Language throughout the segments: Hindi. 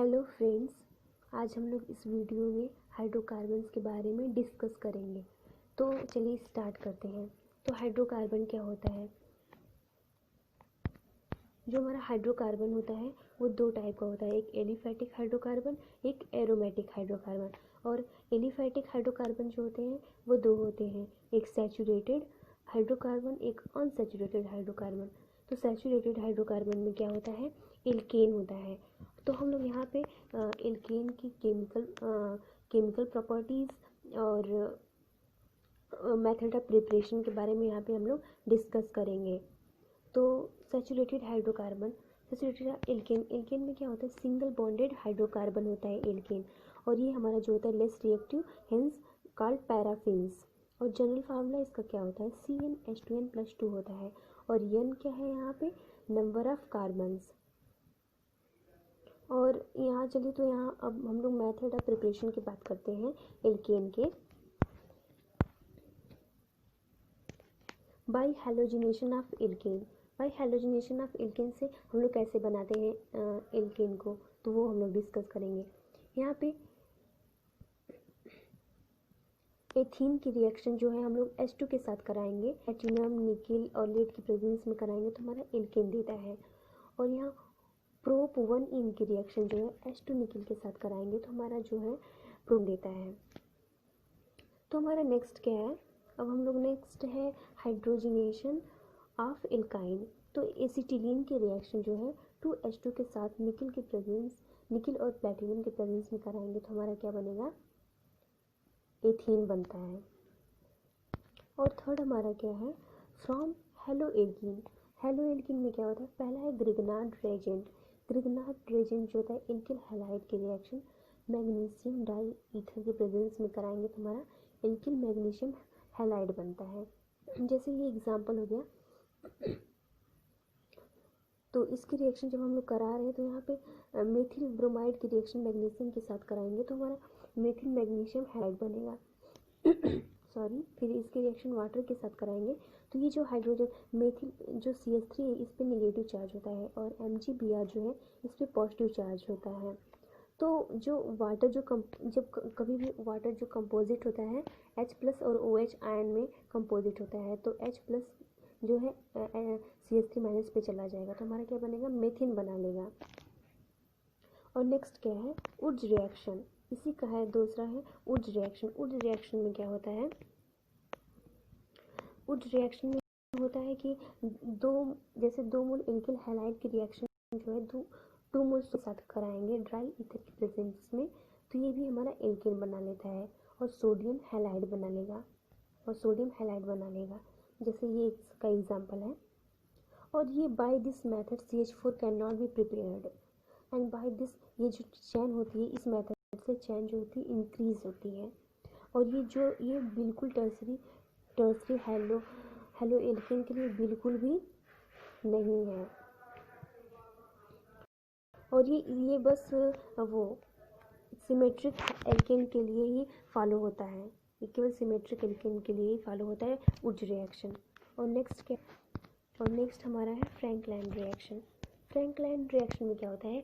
हेलो फ्रेंड्स, आज हम लोग इस वीडियो में हाइड्रोकार्बन्स के बारे में डिस्कस करेंगे। तो चलिए स्टार्ट करते हैं। तो हाइड्रोकार्बन क्या होता है? जो हमारा हाइड्रोकार्बन होता है वो दो टाइप का होता है, एक एलिफैटिक हाइड्रोकार्बन, एक एरोमेटिक हाइड्रोकार्बन। और एलिफैटिक हाइड्रोकार्बन जो होते हैं वो दो होते हैं, एक सैचुरेटेड हाइड्रोकार्बन, एक अनसैचुरेटेड हाइड्रोकार्बन। तो सैचुरेटेड हाइड्रोकार्बन में क्या होता है? एल्केन होता है। तो हम लोग यहाँ पे एल्केन की केमिकल प्रॉपर्टीज़ और मेथड ऑफ प्रिपरेशन के बारे में यहाँ पे हम लोग डिस्कस करेंगे। तो सैचुरेटेड एल्केन में क्या होता है? सिंगल बॉन्डेड हाइड्रोकार्बन होता है एल्केन, और ये हमारा जो होता है less reactive, hence called paraffins. और जनरल फार्मूला इसका क्या होता है? CnH2n+2 होता है। और n क्या है यहाँ पे? Number of carbons. और यहाँ चलिए, तो यहाँ अब हम लोग मेथड ऑफ प्रिपरेशन की बात करते हैं एल्केन के। बाई हैलोजिनेशन ऑफ एल्केन से हम लोग कैसे बनाते हैं एल्केन को, तो वो हम लोग डिस्कस करेंगे। यहाँ पे एथीन की रिएक्शन जो है हम लोग H2 के साथ कराएंगे, प्लैटिनम, निकिल और लेड की प्रेजेंस में कराएंगे तो हमारा एल्केन देता है। और यहाँ प्रोप 1 इन की रिएक्शन जो है H2 निकिल के साथ कराएंगे तो हमारा जो है प्रोप देता है। तो हमारा नेक्स्ट क्या है? अब हम लोग नेक्स्ट है हाइड्रोजनेशन ऑफ एल्काइन। तो एसिटिलीन की रिएक्शन जो है 2H2 के साथ निकिल और प्लैटिनम के प्रेजेंस में कराएंगे तो हमारा क्या बनेगा? एथीन बनता है। और थर्ड हमारा क्या है? फ्रॉम हेलो एल्कीन में क्या होता है? पहला है ग्रिग्नार्ड रेजेंट जो होता है एल्किल हैलाइड की रिएक्शन मैग्नीशियम डाई ईथर के प्रेजेंस में कराएंगे तो हमारा एल्किल मैग्नीशियम हैलाइड बनता है। जैसे ये एग्जांपल हो गया। तो इसकी रिएक्शन जब हम लोग करा रहे हैं तो यहाँ पे मेथिल ब्रोमाइड की रिएक्शन मैग्नीशियम के साथ कराएंगे तो हमारा मेथिल मैग्नीशियम हैलाइड बनेगा। फिर इसकी रिएक्शन वाटर के साथ कराएंगे तो ये जो हाइड्रोजन मेथिल जो CH3 है इस पे नेगेटिव चार्ज होता है और MgBr जो है इस पे पॉजिटिव चार्ज होता है। तो जो वाटर जब कभी भी वाटर जो कंपोजिट होता है H+ और OH आयन में कंपोजिट होता है तो H+ जो है CH3- पे चला जाएगा तो हमारा क्या बनेगा? मेथिन बना लेगा। और नेक्स्ट क्या है? उड्स रिएक्शन, इसी का है दूसरा है उड्स रिएक्शन में क्या होता है? उड्स रिएक्शन में होता है कि दो मोल एल्किल हैलाइड की रिएक्शन जो है 2 मोल के साथ कराएंगे ड्राई ईथर की प्रेजेंस में तो ये भी हमारा एल्केन बना लेता है और सोडियम हैलाइड बना लेगा। जैसे ये इसका एग्जांपल है। और ये by this method CH4 can not be prepared and by this, ये जो चैन होती है इस मेथड से चैन जो होती है इंक्रीज होती है। और ये बिल्कुल टर्सरी हेलो एल्केन के लिए बिल्कुल भी नहीं है। और ये बस वो सिमेट्रिक एल्केन के लिए ही फॉलो होता है, ये केवल सिमेट्रिक एल्केन के लिए ही फॉलो होता है उड्स रिएक्शन। और नेक्स्ट हमारा है फ्रैंकलाइन रिएक्शन में क्या होता है?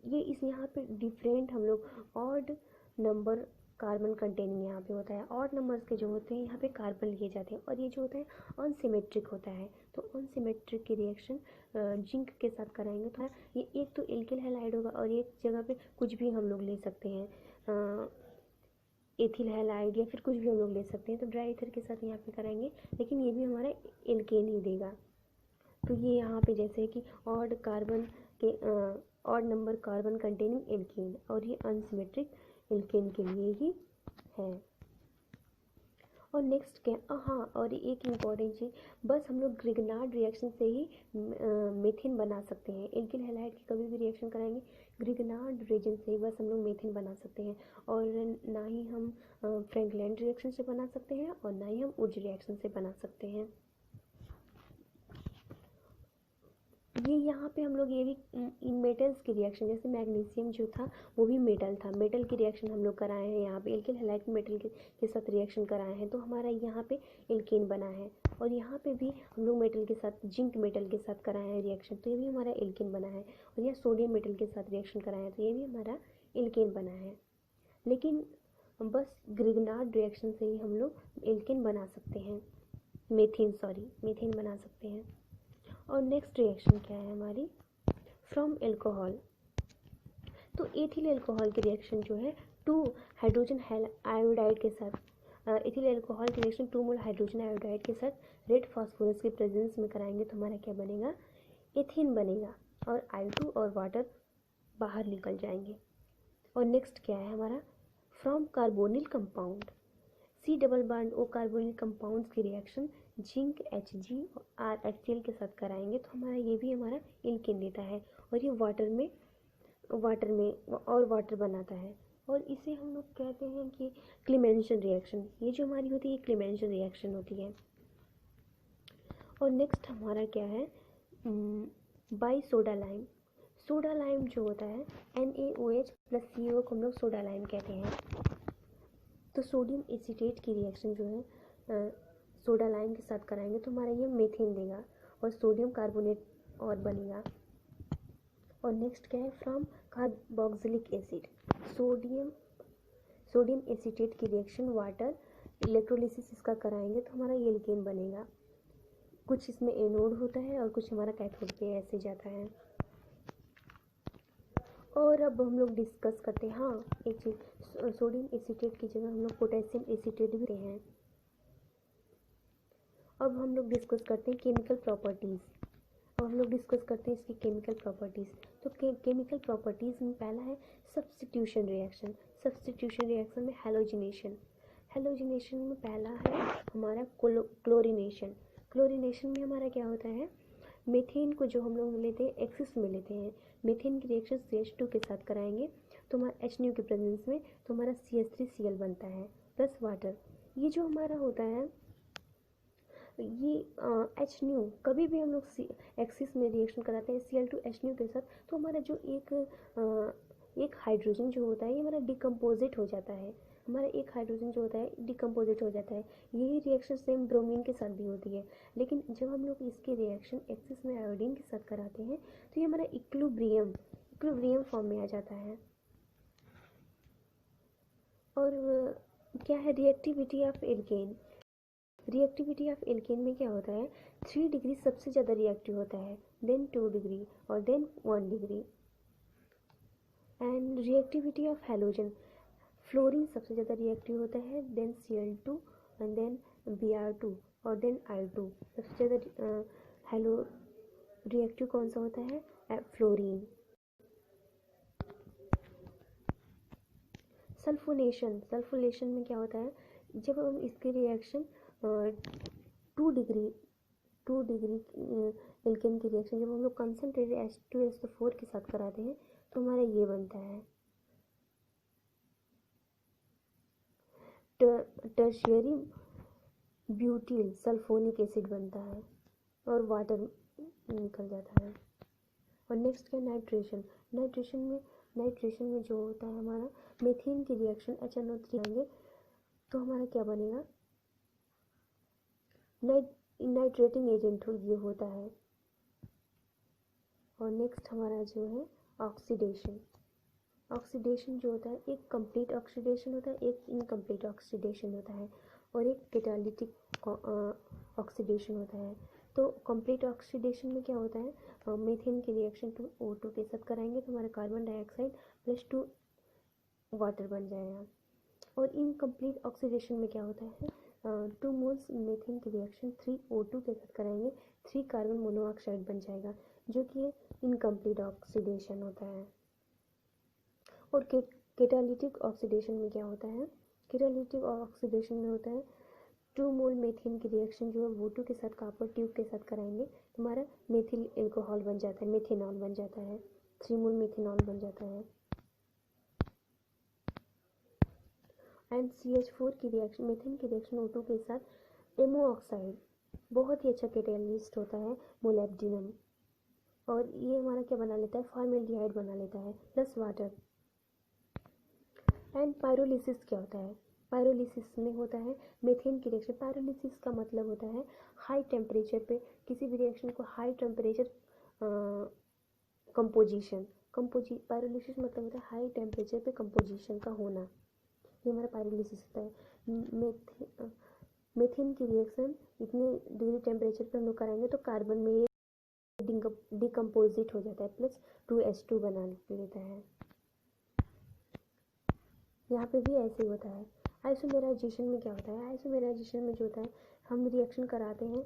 ये इस यहाँ पे डिफरेंट हम लोग ऑड नंबर कार्बन कंटेनिंग यहाँ पे होता है, ऑड नंबर्स के जो होते हैं यहाँ पे कार्बन लिए जाते हैं और ये जो होता है अनसिमेट्रिक होता है। तो अनसिमेट्रिक की रिएक्शन जिंक के साथ कराएंगे तो ये एक तो एल्किल हैलाइड होगा और एक जगह पे कुछ भी हम लोग ले सकते हैं, एथिल हैलाइड या फिर कुछ भी हम लोग ले सकते हैं। तो ड्राई ईथर के साथ यहाँ पे कराएंगे लेकिन ये भी हमारा एल्केन ही देगा। तो ये यहाँ पे जैसे कि odd number carbon containing alkane और ये अनसिमेट्रिक एल्केन के लिए ही है। और नेक्स्ट क्या? हाँ, और एक इम्पॉर्टेंट चीज़, बस हम लोग ग्रिग्नार्ड रिएक्शन से ही मेथिन बना सकते हैं। एल्किल हैलाइड की कभी भी रिएक्शन कराएंगे ग्रिग्नार्ड रिएजेंट से ही बस हम लोग मेथिन बना सकते हैं, और ना ही हम फ्रैंकलाइन रिएक्शन से बना सकते हैं और ना ही हम उड्स रिएक्शन से बना सकते हैं। ये यहाँ पे हम लोग ये भी मेटल्स की रिएक्शन, जैसे मैग्नीशियम जो था वो भी मेटल था, मेटल की रिएक्शन हम लोग कराए हैं यहाँ पे, एल्किल हैलाइड मेटल के साथ रिएक्शन कराए हैं, तो हमारा यहाँ पे एल्केन बना है। और यहाँ पे भी हम लोग मेटल के साथ, जिंक मेटल के साथ कराए हैं रिएक्शन, तो ये भी हमारा एल्केन बना है। और यहाँ सोडियम मेटल के साथ रिएक्शन कराए हैं, तो ये भी हमारा एल्केन बना है। लेकिन बस ग्रिग्नार्ड रिएक्शन से ही हम लोग एल्केन बना सकते हैं, मीथेन बना सकते हैं। और नेक्स्ट रिएक्शन क्या है हमारी, फ्रॉम एल्कोहल। तो एथिल एल्कोहल की रिएक्शन जो है 2 हाइड्रोजन आयोडाइड के साथ, एथिल एल्कोहल की रिएक्शन 2 मोल हाइड्रोजन आयोडाइड के साथ रेड फास्फोरस के प्रेजेंस में कराएंगे, तो हमारा क्या बनेगा, एथेन बनेगा, और I2 और वाटर बाहर निकल जाएंगे। और नेक्स्ट क्या है हमारा, from carbonyl compound, C double bond O carbonyl compounds की रिएक्शन जिंक Hg और HCl के साथ कराएंगे, तो हमारा ये भी हमारा एल्केन देता है। और ये वाटर में और वाटर बनाता है, और इसे हम लोग कहते हैं कि क्लीमेंशन रिएक्शन, ये जो हमारी होती है क्लीमेंशन रिएक्शन होती है। और नेक्स्ट हमारा क्या है, by soda lime. Soda lime जो होता है NaOH प्लस CO को हम लोग सोडा लाइम कहते हैं। तो सोडियम एसीटेट की रिएक्शन जो है सोडा लाइम के साथ कराएंगे, तो हमारा ये मीथेन देगा, और सोडियम कार्बोनेट और बनेगा। और नेक्स्ट क्या है, from carboxylic acid, sodium acetate की रिएक्शन वाटर इलेक्ट्रोलिसिस इसका कराएंगे, तो हमारा ये एल्केन बनेगा। कुछ इसमें एनोड होता है और कुछ हमारा कैथोड पे ऐसे जाता है। और अब हम लोग डिस्कस करते हैं, हाँ एक चीज़, सोडियम एसीटेट की जगह हम लोग पोटेशियम एसीटेट भी हैं। अब हम लोग डिस्कस करते हैं केमिकल प्रॉपर्टीज़, और हम लोग डिस्कस करते हैं इसकी केमिकल प्रॉपर्टीज़। तो केमिकल प्रॉपर्टीज़ में पहला है सब्स्टिट्यूशन रिएक्शन। सब्स्टिट्यूशन रिएक्शन में हैलोजिनेशन में पहला है हमारा क्लोरीनेशन। क्लोरीनेशन में हमारा क्या होता है, मीथेन को जो हम लोग लेते हैं एक्सिस में लेते हैं, मीथेन की रिएक्शन CH2 के साथ कराएंगे, तो हमारा HNO के प्रेजेंस में, तो हमारा CH3Cl बनता है प्लस वाटर। ये जो हमारा होता है ये HNO, कभी भी हम लोग एक्सिस में रिएक्शन कराते हैं Cl2HNO के साथ, तो हमारा जो एक हाइड्रोजन जो होता है ये हमारा डिकम्पोजिट हो जाता है, हमारा एक हाइड्रोजन जो होता है डिकम्पोजिट हो जाता है। यही रिएक्शन सेम ब्रोमीन के साथ भी होती है, लेकिन जब हम लोग इसकी रिएक्शन एक्सिस में आयोडीन के साथ कराते हैं, तो ये हमारा इक्विलिब्रियम फॉर्म में आ जाता है। और क्या है reactivity of alkene. Reactivity of alkene में क्या होता है, 3 डिग्री सबसे ज़्यादा रिएक्टिव होता है, देन 2 डिग्री और then 1 degree. And reactivity of halogen, fluorine सबसे ज़्यादा रिएक्टिव होता है, then Cl2 and then Br2 और देन I2। सबसे ज़्यादा हैलो रिएक्टिव कौन सा होता है, फ्लोरीन। सल्फोनेशन में क्या होता है, जब हम इसकी रिएक्शन 2 डिग्री एल्केन की रिएक्शन जब हम लोग कंसनट्रेटेड H2SO4 के साथ कराते हैं, तो हमारा ये बनता है टर्शियरी ब्यूटिल सल्फोनिक एसिड बनता है, और वाटर निकल जाता है। और नेक्स्ट क्या, नाइट्रेशन में जो होता है हमारा मीथेन की रिएक्शन HNO3 आएंगे, तो हमारा क्या बनेगा, नाइट्रेटिंग एजेंट ये होता है। और नेक्स्ट हमारा जो है ऑक्सीडेशन जो होता है, एक कंप्लीट ऑक्सीडेशन होता है, एक इनकम्प्लीट ऑक्सीडेशन होता है, और एक कैटालिटिक ऑक्सीडेशन होता है। तो कंप्लीट ऑक्सीडेशन में क्या होता है, मीथेन की रिएक्शन 2O2 के साथ कराएंगे, तो हमारा कार्बन डाइऑक्साइड प्लस 2 वाटर बन जाएगा। और इनकम्प्लीट ऑक्सीडेशन में क्या होता है, 2 मोल्स मीथेन की रिएक्शन 3O2 के साथ कराएंगे, 3 कार्बन मोनोऑक्साइड बन जाएगा, जो कि इनकम्प्लीट ऑक्सीडेशन होता है। और कैटालिटिक ऑक्सीडेशन में क्या होता है, कैटालिटिक ऑक्सीडेशन में होता है 2 मोल मीथेन की रिएक्शन जो है O2 के साथ कॉपर ट्यूब के साथ कराएंगे, तो हमारा मेथिल एल्कोहल बन जाता है, मेथेनॉल बन जाता है, 3 मोल मेथेनॉल बन जाता है। एंड CH4 की रिएक्शन, मीथेन की रिएक्शन O2 के साथ एमो ऑक्साइड, बहुत ही अच्छा कैटेलिस्ट होता है मोलिब्डेनम। और ये हमारा क्या बना लेता है, फॉर्मेल्डिहाइड बना लेता है प्लस वाटर। एंड पायरोलिसिस क्या होता है, पायरोलिसिस में होता है मीथेन की रिएक्शन। पायरोलिसिस का मतलब होता है हाई टेम्परेचर पे किसी भी रिएक्शन को हाई टेम्परेचर कंपोजिशन, पायरोलिसिस मतलब होता है हाई टेम्परेचर पे कंपोजिशन का होना, ये हमारा पायरोलिसिस होता है। मीथेन की रिएक्शन इतने डिग्री टेम्परेचर पे हम लोग कराएंगे तो कार्बन में ये डिकम्पोजिट हो जाता है प्लस 2H2 बना लेता है। यहाँ पे भी ऐसे ही होता है। आइसोमेराइजेशन में क्या होता है, आइसोमेराइजेशन में जो होता है हम रिएक्शन कराते हैं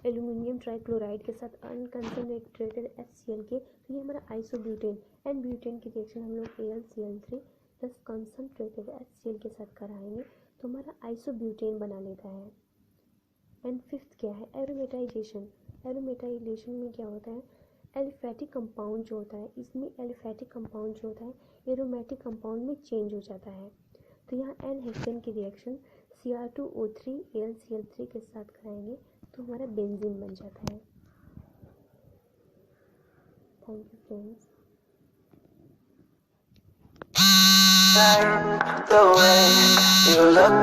एल्यूमिनियम ट्राइक्लोराइड के साथ अनकंसनट्रेटेड HCl के, तो ये हमारा आइसोब्यूटेन। एंड ब्यूटेन की रिएक्शन हम लोग AlCl3 प्लस कंसनट्रेटेड HCl के साथ कराएंगे तो हमारा आइसोब्यूटेन बना लेता है। एंड फिफ्थ क्या है, एरोमेटाइजेशन। एरोमेटाइजेशन में क्या होता है, एलिफैटिक कंपाउंड जो होता है, इसमें एलिफैटिक कंपाउंड जो होता है एरोमेटिक कंपाउंड में चेंज हो जाता है। तो यहाँ एन हेक्सेन की रिएक्शन Cr2O3 AlCl3 के साथ कराएंगे तो हमारा बेंजीन बन जाता है। Thank you friends. The way you look